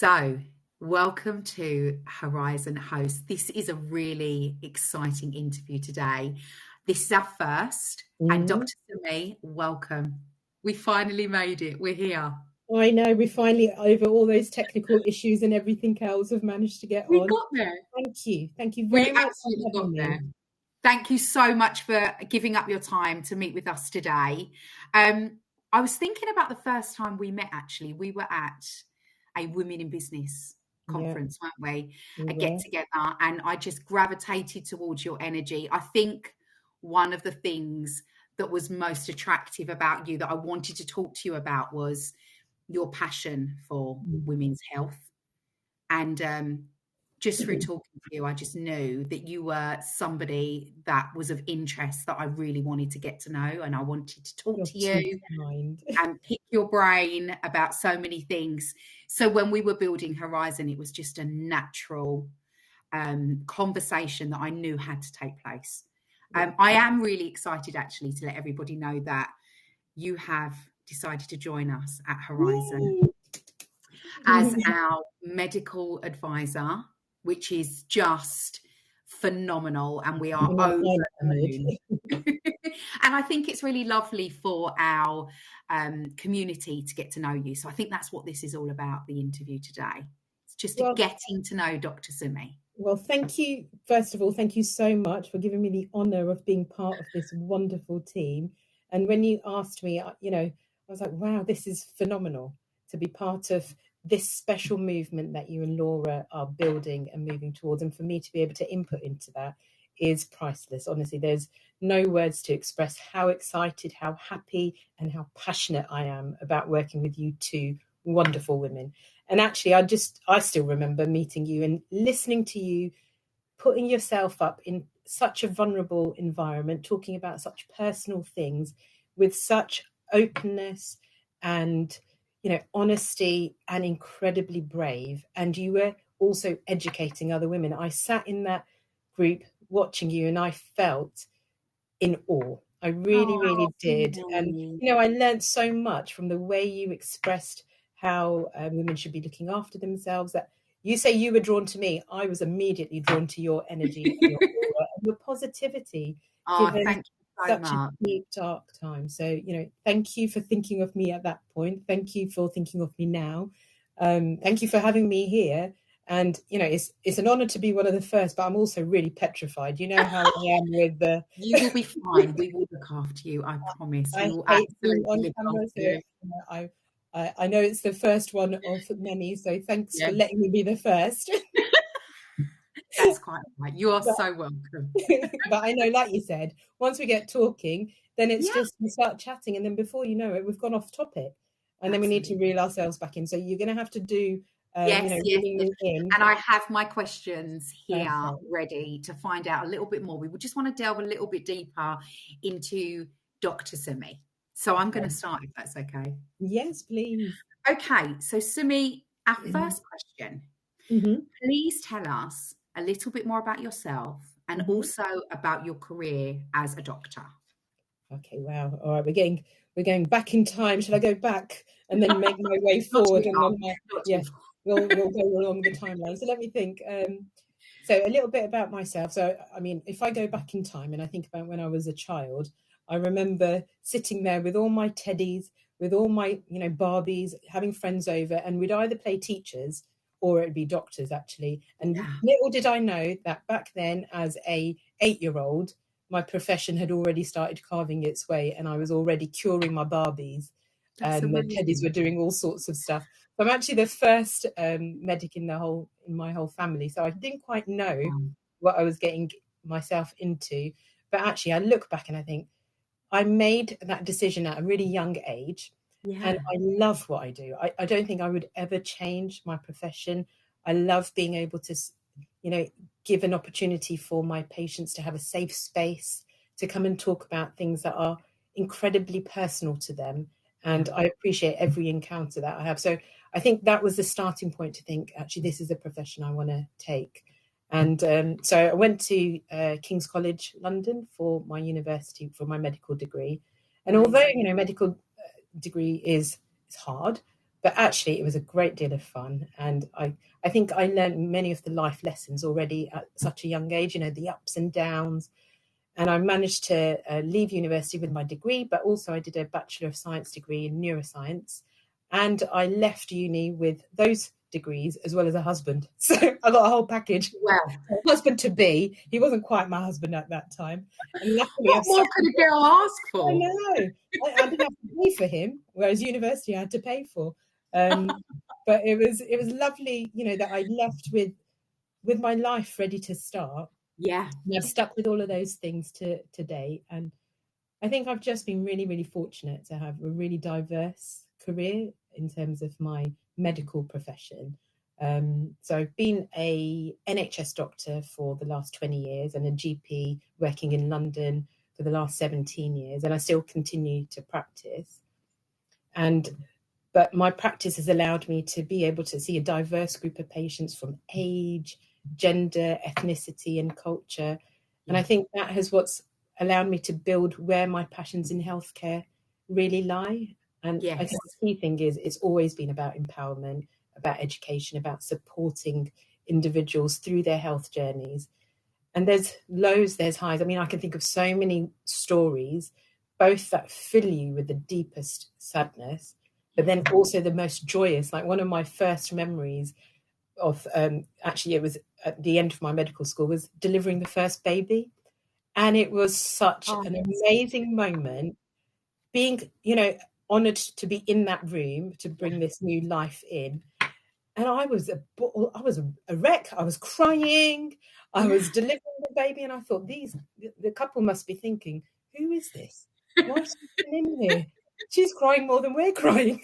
So, welcome to Herizen Host. This is a really exciting interview today. This is our first, and Dr. Sumi, welcome. We finally made it. We're here. I know, we finally, over all those technical issues and everything else, have managed to get on. We got there. Thank you. Thank you very much for having me. There. Thank you so much for giving up your time to meet with us today. I was thinking about the first time we met, actually. We were at a Women in Business conference, weren't we? A get together, and I just gravitated towards your energy. I think one of the things that was most attractive about you that I wanted to talk to you about was your passion for women's health. And just through talking to you, I just knew that you were somebody that was of interest that I really wanted to get to know, and I wanted to talk to you and pick your brain about so many things. So when we were building Herizen, it was just a natural conversation that I knew had to take place. I am really excited, actually, to let everybody know that you have decided to join us at Herizen as our medical advisor, which is just phenomenal, and we are over the moon. And I think it's really lovely for our community to get to know you. So I think that's what this is all about, the interview today. It's just getting to know Dr. Sumi. Well, thank you. First of all, thank you so much for giving me the honour of being part of this wonderful team. And when you asked me, I was like, wow, this is phenomenal to be part of this special movement that you and Laura are building and moving towards. And for me to be able to input into that is priceless. Honestly, there's no words to express how excited, how happy, and how passionate I am about working with you two wonderful women. And actually, I still remember meeting you and listening to you, putting yourself up in such a vulnerable environment, talking about such personal things with such openness and honesty, and incredibly brave. And you were also educating other women. I sat in that group watching you, and I felt in awe. I really did. And, I learned so much from the way you expressed how women should be looking after themselves. That you say you were drawn to me. I was immediately drawn to your energy and your aura and your positivity. Thank you. Such a deep, dark time. So, thank you for thinking of me at that point. Thank you for thinking of me now. Thank you for having me here. And, it's an honour to be one of the first, but I'm also really petrified. You know how I am with the... You will be fine. We will look after you, I promise. I hate being on camera, so I know it's the first one of many, so thanks for letting me be the first. That's quite right. You are so welcome. But I know, like you said, once we get talking, then it's just we start chatting, and then before you know it, we've gone off topic, and then we need to reel ourselves back in. So you're going to have to do, yes. And I have my questions here ready to find out a little bit more. We would just want to delve a little bit deeper into Dr. Sumi. So I'm going to start, if that's okay. Yes, please. Okay. So Sumi, our first question. Please tell us a little bit more about yourself and also about your career as a doctor. Okay, wow. All right, we're going back in time. Should I go back and then make my way forward? We'll go along the timeline. So let me think. So a little bit about myself. So, I mean, if I go back in time and I think about when I was a child, I remember sitting there with all my teddies, with all my, Barbies, having friends over, and we'd either play teachers or it'd be doctors, actually. And little did I know that back then, as a 8-year-old, my profession had already started carving its way, and I was already curing my Barbies. And the teddies were doing all sorts of stuff. So I'm actually the first medic in my whole family. So I didn't quite know what I was getting myself into. But actually, I look back and I think I made that decision at a really young age. And I love what I do. I don't think I would ever change my profession. I love being able to, give an opportunity for my patients to have a safe space to come and talk about things that are incredibly personal to them. And I appreciate every encounter that I have. So I think that was the starting point to think, actually, this is a profession I want to take. And so I went to King's College London for my university, for my medical degree. And although, medical degree is hard, But actually, it was a great deal of fun. And I think I learned many of the life lessons already at such a young age, the ups and downs. And I managed to leave university with my degree, but also I did a Bachelor of Science degree in neuroscience. And I left uni with those degrees as well as a husband. So I got a whole package. Wow. Husband to be. He wasn't quite my husband at that time. And luckily, what more could a girl ask for? I know. I didn't have to pay for him, whereas university I had to pay for. But it was lovely, that I left with my life ready to start. Yeah. And I've stuck with all of those things to date. And I think I've just been really, really fortunate to have a really diverse career in terms of my medical profession. So I've been a NHS doctor for the last 20 years and a GP working in London for the last 17 years, and I still continue to practice. But my practice has allowed me to be able to see a diverse group of patients from age, gender, ethnicity, and culture. And I think that has what's allowed me to build where my passions in healthcare really lie. And I think the key thing is it's always been about empowerment, about education, about supporting individuals through their health journeys. And there's lows, there's highs. I mean, I can think of so many stories, both that fill you with the deepest sadness, but then also the most joyous. Like one of my first memories of, actually it was at the end of my medical school, was delivering the first baby. And it was such an amazing moment, being, honoured to be in that room to bring this new life in. And I was a wreck. I was crying. I was delivering the baby, and I thought, the couple must be thinking, who is this? Why is she in here? She's crying more than we're crying.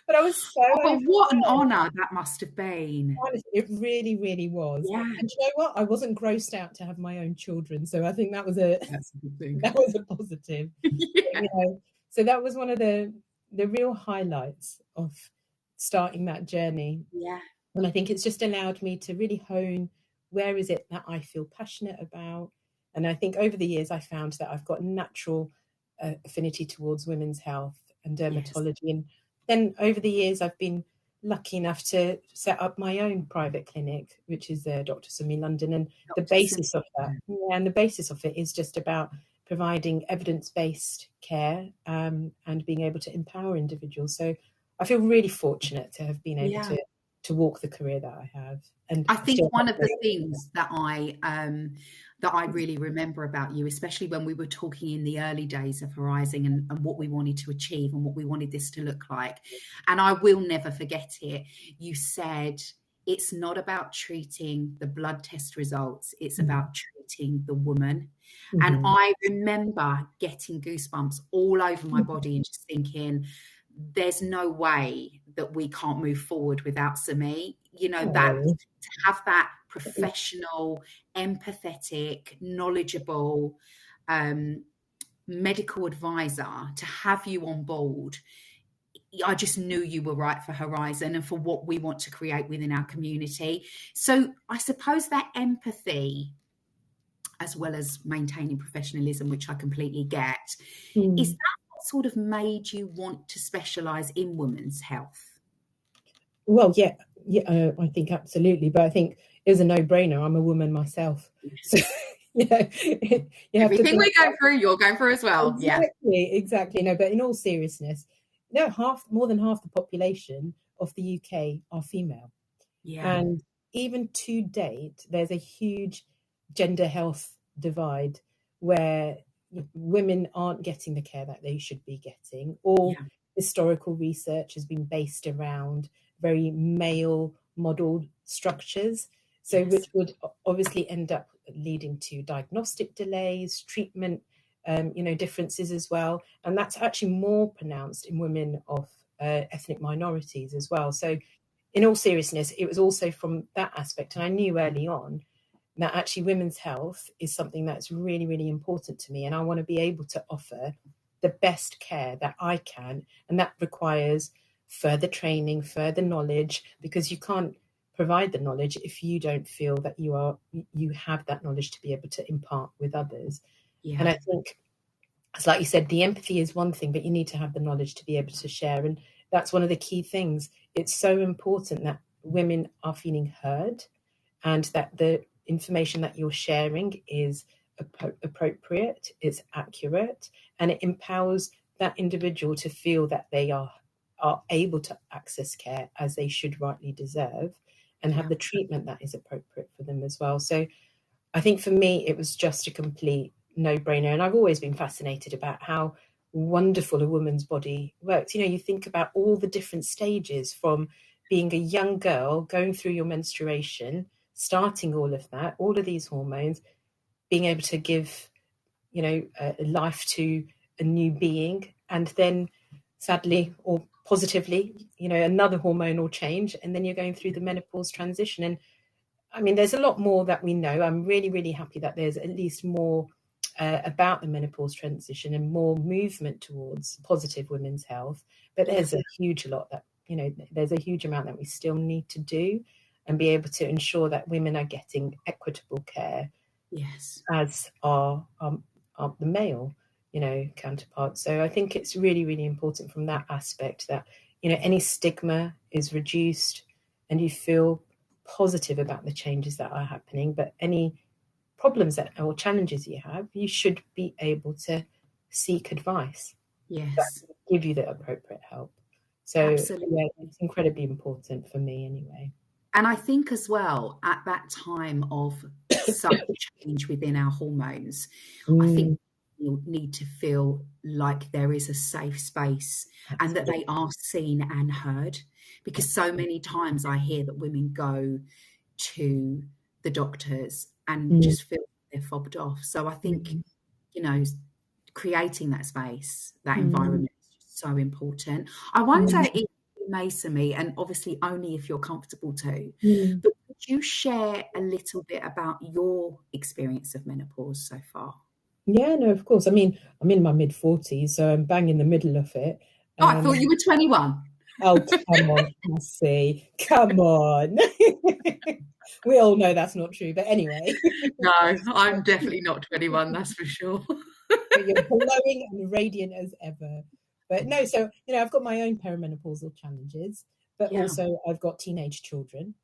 But I was so. But what an honour that must have been. Honestly, it really, really was. Yeah. And you know what? I wasn't grossed out to have my own children, so I think that's a good thing. That was a positive. Yeah. So that was one of the real highlights of starting that journey. Yeah. And I think it's just allowed me to really hone where is it that I feel passionate about. And I think over the years I found that I've got natural affinity towards women's health and dermatology. And then over the years I've been lucky enough to set up my own private clinic, which is Dr Sumi London. And the basis of that, and the basis of it is just about providing evidence-based care and being able to empower individuals. So I feel really fortunate to have been able to walk the career that I have. And I think one of the things that I really remember about you, especially when we were talking in the early days of Herizen and what we wanted to achieve and what we wanted this to look like, and I will never forget it, you said, it's not about treating the blood test results, it's about treating the woman. And I remember getting goosebumps all over my body and just thinking, there's no way that we can't move forward without Sumi. That to have that professional, empathetic, knowledgeable medical advisor, to have you on board, I just knew you were right for Herizen and for what we want to create within our community. So I suppose that empathy, as well as maintaining professionalism, which I completely get, is that what sort of made you want to specialise in women's health? Well, yeah, I think absolutely. But I think it was a no-brainer. I'm a woman myself. So, everything we go through, you're going through as well. Exactly. No, but in all seriousness, more than half the population of the UK are female. Yeah. And even to date, there's a huge gender health divide where women aren't getting the care that they should be getting. All historical research has been based around very male modeled structures, so which would obviously end up leading to diagnostic delays, treatment differences as well. And that's actually more pronounced in women of ethnic minorities as well. So in all seriousness, it was also from that aspect. And I knew early on that actually women's health is something that's really, really important to me. And I want to be able to offer the best care that I can. And that requires further training, further knowledge, because you can't provide the knowledge if you don't feel that you have that knowledge to be able to impart with others. And I think, as like you said, the empathy is one thing, but you need to have the knowledge to be able to share. And that's one of the key things. It's so important that women are feeling heard, and that the information that you're sharing is appropriate, it's accurate, and it empowers that individual to feel that they are able to access care as they should rightly deserve, and have the treatment that is appropriate for them as well. So I think for me, it was just a complete no-brainer. And I've always been fascinated about how wonderful a woman's body works. You know, you think about all the different stages, from being a young girl, going through your menstruation, starting all of that, all of these hormones, being able to give, you know, life to a new being, and then sadly or positively, you know, another hormonal change, and then you're going through the menopause transition. And I mean, there's a lot more that we know. I'm really, really happy that there's at least more about the menopause transition and more movement towards positive women's health. But there's a huge lot that, you know, there's a huge amount that we still need to do, and be able to ensure that women are getting equitable care, as are the male, you know, counterparts. So I think it's really, really important from that aspect that, you know, any stigma is reduced and you feel positive about the changes that are happening. But any problems that or challenges you have, you should be able to seek advice. That will give you the appropriate help. So yeah, it's incredibly important for me anyway. And I think as well, at that time of such change within our hormones, I think you need to feel like there is a safe space and that they are seen and heard. Because so many times I hear that women go to the doctors and just feel they're fobbed off. So I think, you know, creating that space, that environment is just so important. I wonder if you may, Sumi, and obviously only if you're comfortable to, but could you share a little bit about your experience of menopause so far? Yeah, no, of course. I mean, I'm in my mid-40s, so I'm bang in the middle of it. Oh, I thought you were 21. Oh, come on, Cassie. Come on. We all know that's not true, but anyway. No, I'm definitely not 21, that's for sure. You're glowing and radiant as ever. But no, so, you know, I've got my own perimenopausal challenges, but also I've got teenage children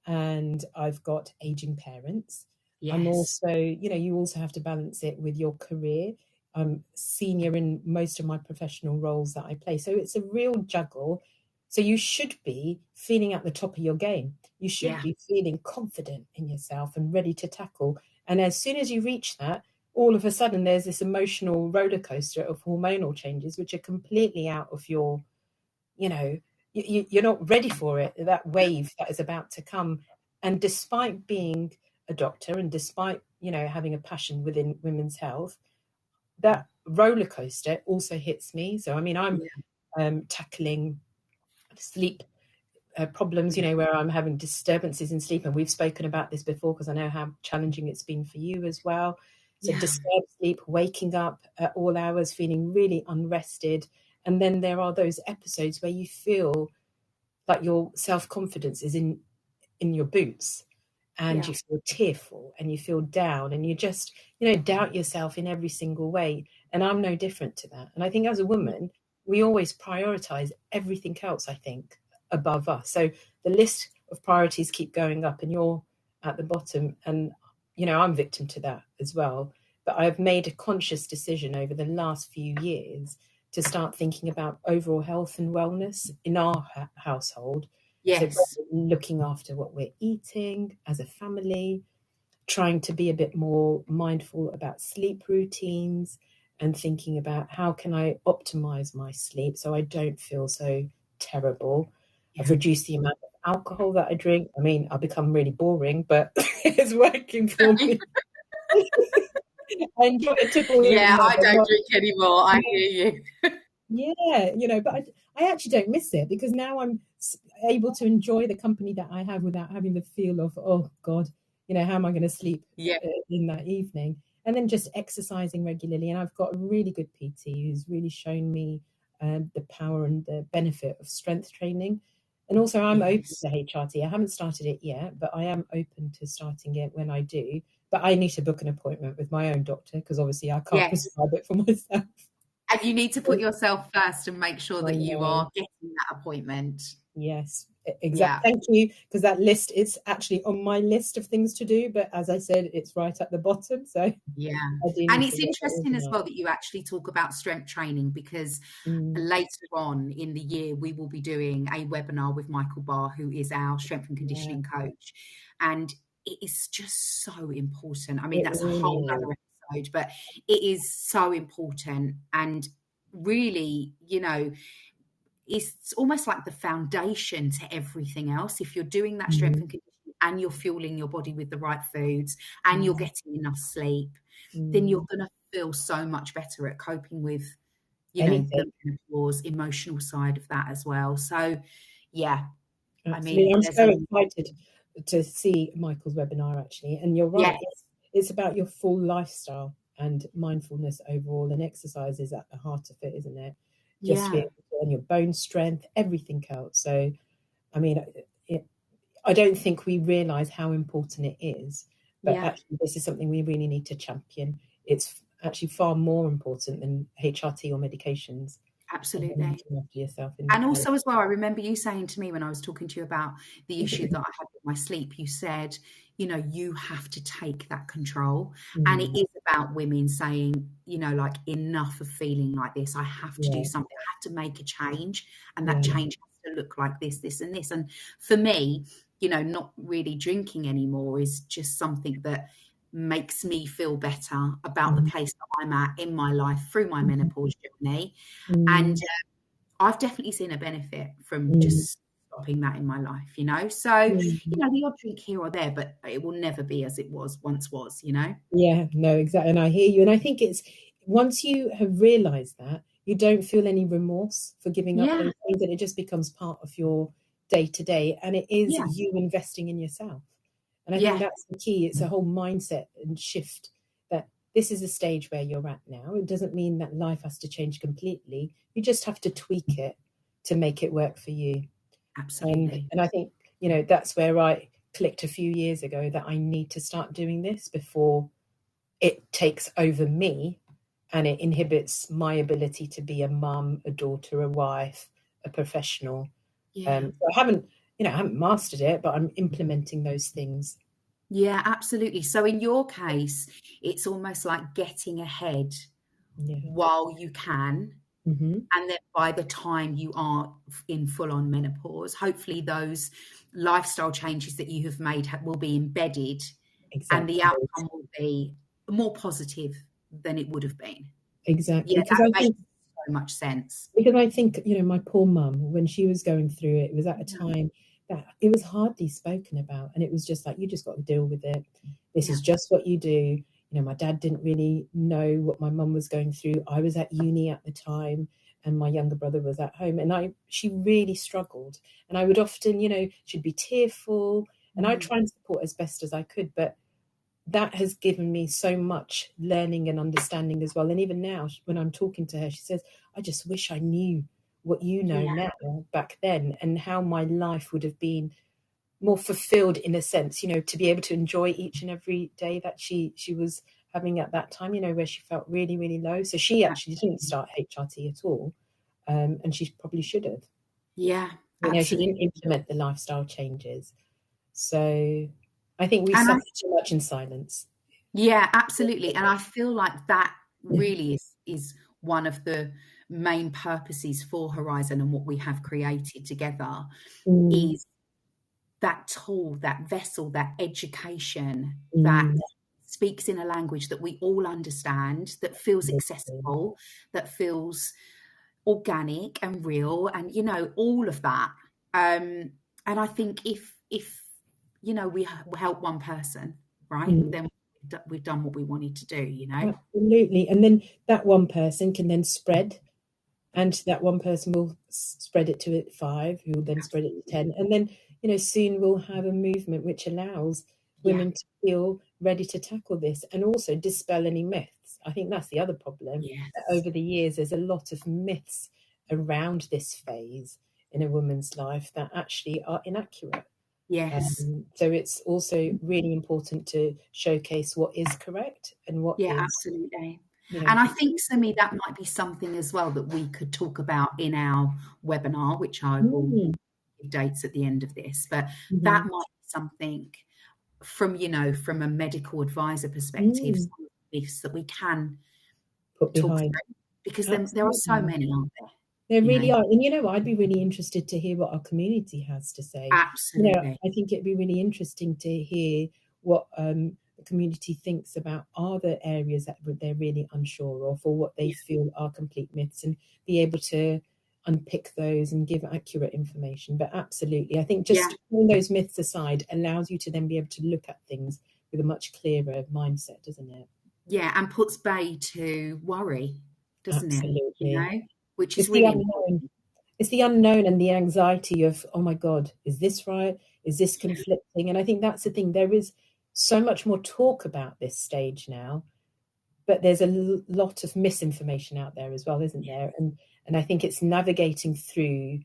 and I've got aging parents. I'm also, you know, you also have to balance it with your career. I'm senior in most of my professional roles that I play. So it's a real juggle. So you should be feeling at the top of your game. You should be feeling confident in yourself and ready to tackle. And as soon as you reach that, all of a sudden there's this emotional roller coaster of hormonal changes, which are completely out of your, you know, you're not ready for it, that wave that is about to come. And despite being a doctor and despite, you know, having a passion within women's health, that roller coaster also hits me. So, I mean, I'm tackling sleep problems, you know, where I'm having disturbances in sleep. And we've spoken about this before because I know how challenging it's been for you as well. So disturbed sleep, waking up at all hours, feeling really unrested. And then there are those episodes where you feel like your self-confidence is in your boots, and you feel tearful and you feel down and you just, you know, doubt yourself in every single way. And I'm no different to that. And I think as a woman, we always prioritize everything else, I think, above us. So the list of priorities keep going up and you're at the bottom. And, you know, I'm victim to that as well. But I've made a conscious decision over the last few years to start thinking about overall health and wellness in our household. So looking after what we're eating as a family, trying to be a bit more mindful about sleep routines and thinking about how can I optimize my sleep so I don't feel so terrible. I've reduced the amount of alcohol that I drink. I mean, I've become really boring, but it's working for me. I enjoy a tipple. Yeah, I don't drink anymore. I hear you. Yeah, you know, but I actually don't miss it because now I'm able to enjoy the company that I have without having the feel of, oh God, you know, how am I going to sleep in that evening? And then just exercising regularly. And I've got a really good PT who's really shown me the power and the benefit of strength training. And also I'm open to HRT. I haven't started it yet, but I am open to starting it when I do. But I need to book an appointment with my own doctor because obviously I can't prescribe it for myself. And you need to put yourself first and make sure I that you know. are getting that appointment. Yes, Yeah. exactly. Thank you, because that list is actually on my list of things to do, but as I said, it's right at the bottom. So Yeah. I do And need it's to get that interesting as organised. well that you actually talk about strength training, because later on in the year, we will be doing a webinar with Michael Barr, who is our strength and conditioning coach. And it is just so important. I mean, It that's a really whole is. other episode, but it is so important. And really, you know, it's almost like the foundation to everything else. If you're doing that strength and conditioning and you're fueling your body with the right foods and you're getting enough sleep, then you're going to feel so much better at coping with, you know, the menopause, emotional side of that as well. So, yeah, Absolutely. I mean, I'm there's so excited to see Michael's webinar, actually. And you're right. yes, It's about your full lifestyle and mindfulness overall, and exercise is at the heart of it, isn't it? Just to be yeah, able to earn your bone strength, everything else. So, I mean, I don't think we realise how important it is, but yeah. actually this is something we really need to champion. It's actually far more important than HRT or medications. Absolutely. Looking after yourself in And that way. also as well, I remember you saying to me when I was talking to you about the issue that I had with my sleep, you said, you know, you have to take that control. And it is about women saying, you know, like, enough of feeling like this. I have to do something. I have to make a change. And that change has to look like this, this, and this. And for me, you know, not really drinking anymore is just something that makes me feel better about the place that I'm at in my life through my menopause journey. And I've definitely seen a benefit from just stopping that in my life, you know? So, you know, the odd drink here or there, but it will never be as it once was, you know? Yeah, no, exactly. And I hear you. And I think it's once you have realized that, you don't feel any remorse for giving up Yeah, those things, and it just becomes part of your day to day. And it is yeah, you investing in yourself. And I think yeah, that's the key. It's a whole mindset and shift that this is a stage where you're at now. It doesn't mean that life has to change completely. You just have to tweak it to make it work for you. absolutely. And I think, you know, that's where I clicked a few years ago that I need to start doing this before it takes over me and it inhibits my ability to be a mum, a daughter, a wife, a professional. Yeah. So I haven't mastered it, but I'm implementing those things. Yeah, absolutely. So in your case, it's almost like getting ahead Yeah. while you can. Mm-hmm. And then by the time you are in full on menopause, hopefully those lifestyle changes that you have made will be embedded, and the Exactly. outcome will be more positive than it would have been. Exactly. Yeah, that makes so much sense. Because I think, you know, my poor mum, when she was going through it, it was at a time that it was hardly spoken about. And it was just like, you just got to deal with it. This Yeah, is just what you do. You know, my dad didn't really know what my mum was going through. I was at uni at the time and my younger brother was at home. And she really struggled. And I would often, you know, she'd be tearful and I'd try and support as best as I could. But that has given me so much learning and understanding as well. And even now, when I'm talking to her, she says, I just wish I knew what you know yeah, now back then, and how my life would have been more fulfilled in a sense, you know, to be able to enjoy each and every day that she was having at that time, you know, where she felt really, really low. So she actually didn't start HRT at all. And she probably should have. yeah, You know, she didn't absolutely. implement the lifestyle changes. So I think we And suffer too much in silence. yeah, absolutely. And I feel like that really is one of the main purposes for Horizon and what we have created together Mm, is that tool, that vessel, that education that mm, speaks in a language that we all understand, that feels absolutely. accessible, that feels organic and real, and you know, all of that. And I think if you know, we help one person, right, Mm, then we've done what we wanted to do, you know. absolutely. And then that one person can then spread, and that one person will spread it to 5, who will then spread it to Absolutely. 10. And then, you know, soon we'll have a movement which allows Yeah. women to feel ready to tackle this and also dispel any myths. I think that's the other problem. Yes. Over the years, there's a lot of myths around this phase in a woman's life that actually are inaccurate. Yes. So it's also really important to showcase what is correct and what Yeah, is absolutely. And I think, Sumi, that might be something as well that we could talk about in our webinar, which I will give dates at the end of this. But that might be something from, from a medical advisor perspective, some of the myths that we can put behind. Talk through, because there are so many, aren't there? There really are. And I'd be really interested to hear what our community has to say. Absolutely. I think it'd be really interesting to hear what the community thinks about are there areas that they're really unsure of, or what they feel are complete myths, and be able to unpick those and give accurate information. But absolutely, I think just putting those myths aside allows you to then be able to look at things with a much clearer mindset, doesn't it? Yeah, and puts bay to worry, doesn't it? Which is really important. It's the unknown and the anxiety of, oh my God, is this right? Is this conflicting? And I think that's the thing. There is so much more talk about this stage now, but there's a lot of misinformation out there as well, isn't there? And I think it's navigating through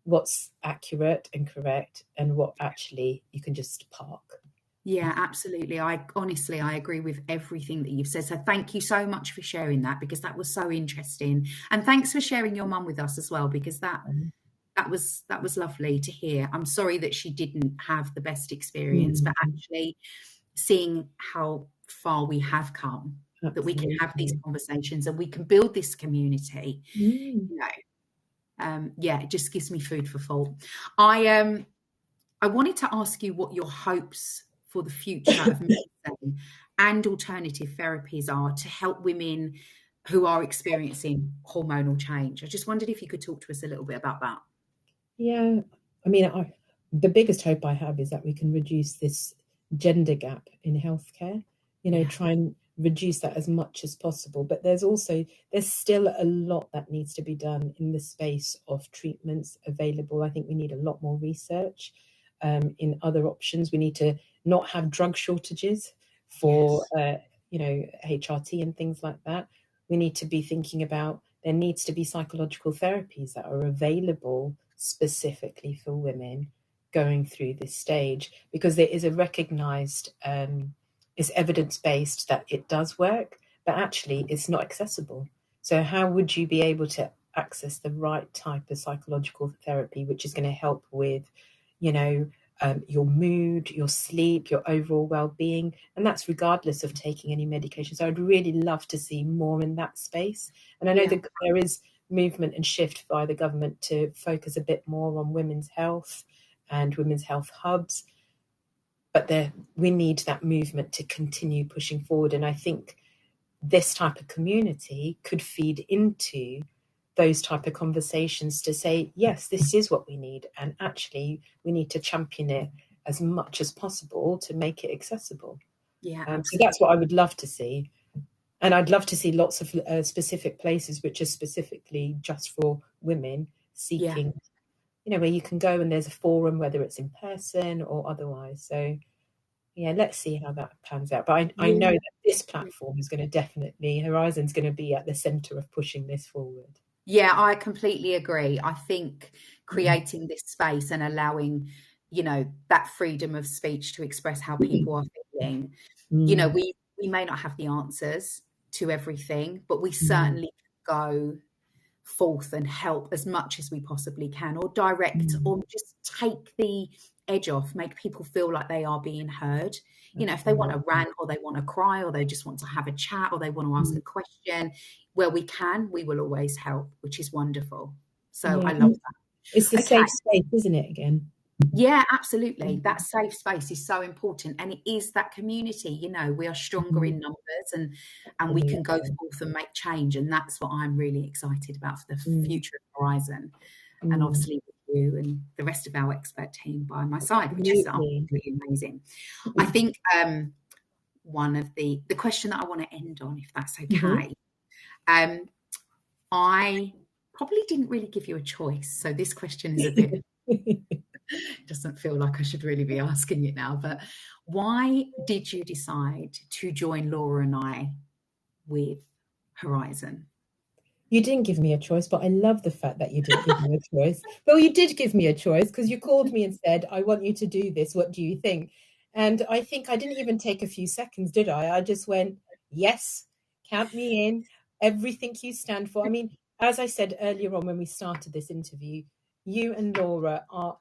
what's accurate and correct and what actually you can just park. Yeah, absolutely. I agree with everything that you've said. So thank you so much for sharing that, because that was so interesting. And thanks for sharing your mum with us as well, because that was lovely to hear. I'm sorry that she didn't have the best experience, but actually seeing how far we have come, that we can have these conversations and we can build this community, it just gives me food for thought. I wanted to ask you what your hopes for the future of medicine and alternative therapies are to help women who are experiencing hormonal change. I just wondered if you could talk to us a little bit about that. Yeah, I mean, the biggest hope I have is that we can reduce this gender gap in healthcare, try and reduce that as much as possible. But there's still a lot that needs to be done in the space of treatments available. I think we need a lot more research in other options. We need to not have drug shortages for, HRT and things like that. We need to be thinking about, there needs to be psychological therapies that are available specifically for women going through this stage, because there is a recognized, it's evidence-based that it does work, but actually it's not accessible. So how would you be able to access the right type of psychological therapy, which is going to help with, your mood, your sleep, your overall well-being, and that's regardless of taking any medication. So I'd really love to see more in that space. And I know that there is movement and shift by the government to focus a bit more on women's health and women's health hubs, but we need that movement to continue pushing forward. And I think this type of community could feed into those type of conversations to say, yes, this is what we need, and actually we need to champion it as much as possible to make it accessible. So that's what I would love to see. And I'd love to see lots of specific places which are specifically just for women seeking, where you can go and there's a forum, whether it's in person or otherwise. So let's see how that pans out. But I know that this platform is going to definitely, Herizen's going to be at the center of pushing this forward. Yeah, I completely agree. I think creating this space and allowing, that freedom of speech to express how people are feeling, we may not have the answers to everything, but we certainly go forth and help as much as we possibly can, or direct, or just take the edge off, make people feel like they are being heard. If they want to rant, or they want to cry, or they just want to have a chat, or they want to ask a question, where we can, we will always help, which is wonderful. So I love that. It's the safe space, isn't it, again? Yeah, absolutely. That safe space is so important. And it is that community, we are stronger in numbers, and we can go forth and make change. And that's what I'm really excited about for the future of Herizen. And obviously with you and the rest of our expert team by my side, which is really amazing. I think one of the question that I want to end on, if that's okay, I probably didn't really give you a choice. So this question is a bit... doesn't feel like I should really be asking it now, but why did you decide to join Laura and I with Herizen? You didn't give me a choice, but I love the fact that you didn't give me a choice. Well, you did give me a choice, because you called me and said, I want you to do this. What do you think? And I think I didn't even take a few seconds, did I? I just went, yes, count me in. Everything you stand for. I mean, as I said earlier on when we started this interview, you and Laura are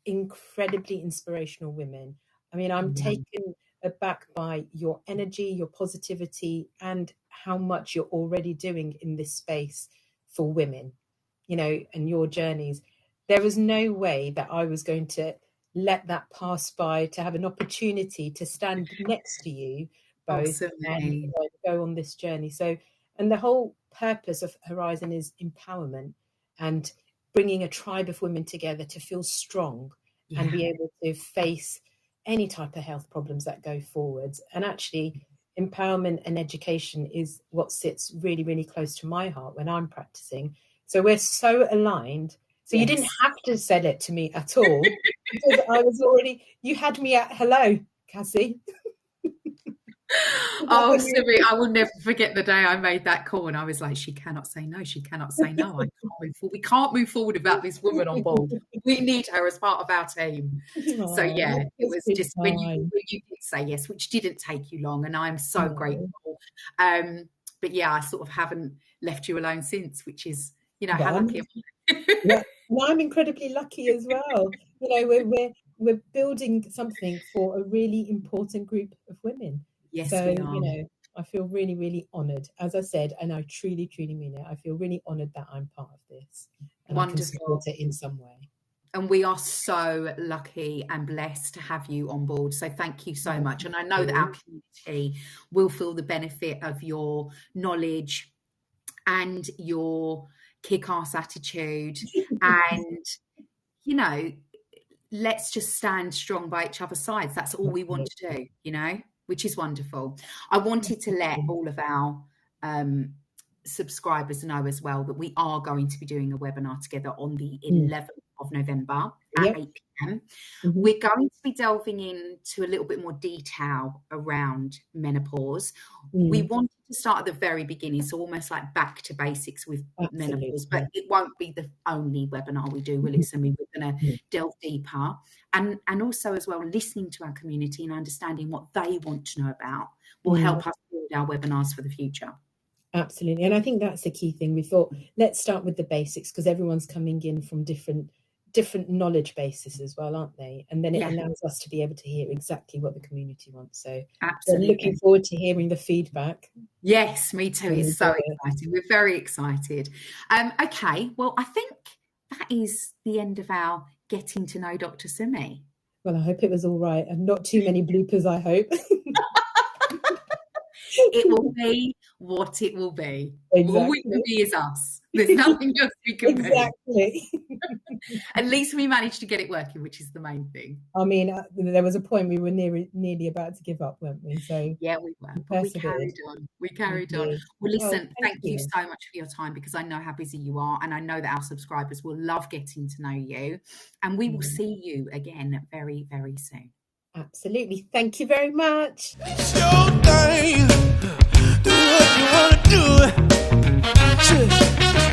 incredibly inspirational women. I mean, I'm taken aback by your energy, your positivity, and how much you're already doing in this space for women, you know, and your journeys. There was no way that I was going to let that pass by, to have an opportunity to stand next to you both and go on this journey. So, and the whole purpose of Herizen is empowerment and bringing a tribe of women together to feel strong and be able to face any type of health problems that go forwards. And actually, empowerment and education is what sits really, really close to my heart when I'm practicing. So we're so aligned. So you didn't have to sell it to me at all, because I was already, you had me at hello, Cassie. Oh, Sumi, I will never forget the day I made that call and I was like, she cannot say no. She cannot say no. I can't move forward. We can't move forward without this woman on board. We need her as part of our team. So yeah, it was just when you did say yes, which didn't take you long, and I'm so grateful. But yeah, I sort of haven't left you alone since, which is, you know, how lucky am I? Yeah, well, I'm incredibly lucky as well. You know, we're building something for a really important group of women. Yes, so, we are. You know, I feel really, really honoured, as I said, and I truly, truly mean it. I feel really honoured that I'm part of this and Wonderful. I can support it in some way. And we are so lucky and blessed to have you on board. So thank you so much. And I know that our community will feel the benefit of your knowledge and your kick-ass attitude. And, you know, let's just stand strong by each other's sides. That's all we want to do, you know, which is wonderful. I wanted to let all of our subscribers know as well that we are going to be doing a webinar together on the 11th of November at 8 p.m. We're going to be delving into a little bit more detail around menopause. We wanted to start at the very beginning, so almost like back to basics with menopause, but it won't be the only webinar we do, will it, Sumi? We're going to delve deeper and also as well listening to our community and understanding what they want to know about will help us build our webinars for the future. Absolutely. And I think that's the key thing. We thought, let's start with the basics, because everyone's coming in from different knowledge bases as well, aren't they? And then it allows us to be able to hear exactly what the community wants. So we're looking forward to hearing the feedback. Yes, me too. It's so exciting. We're very excited. Okay, well, I think that is the end of our getting to know Dr. Sumi. Well, I hope it was all right and not too many bloopers, I hope. It will be what it will be. Exactly. All we can be is us. There's nothing else we can be. Exactly. At least we managed to get it working, which is the main thing. I mean, there was a point we were nearly about to give up, weren't we? So yeah, we were. But we carried on. We carried on. Well, listen, thank you so much for your time, because I know how busy you are, and I know that our subscribers will love getting to know you. And we will see you again very, very soon. Absolutely. Thank you very much. It's your thing. Do what you want to do.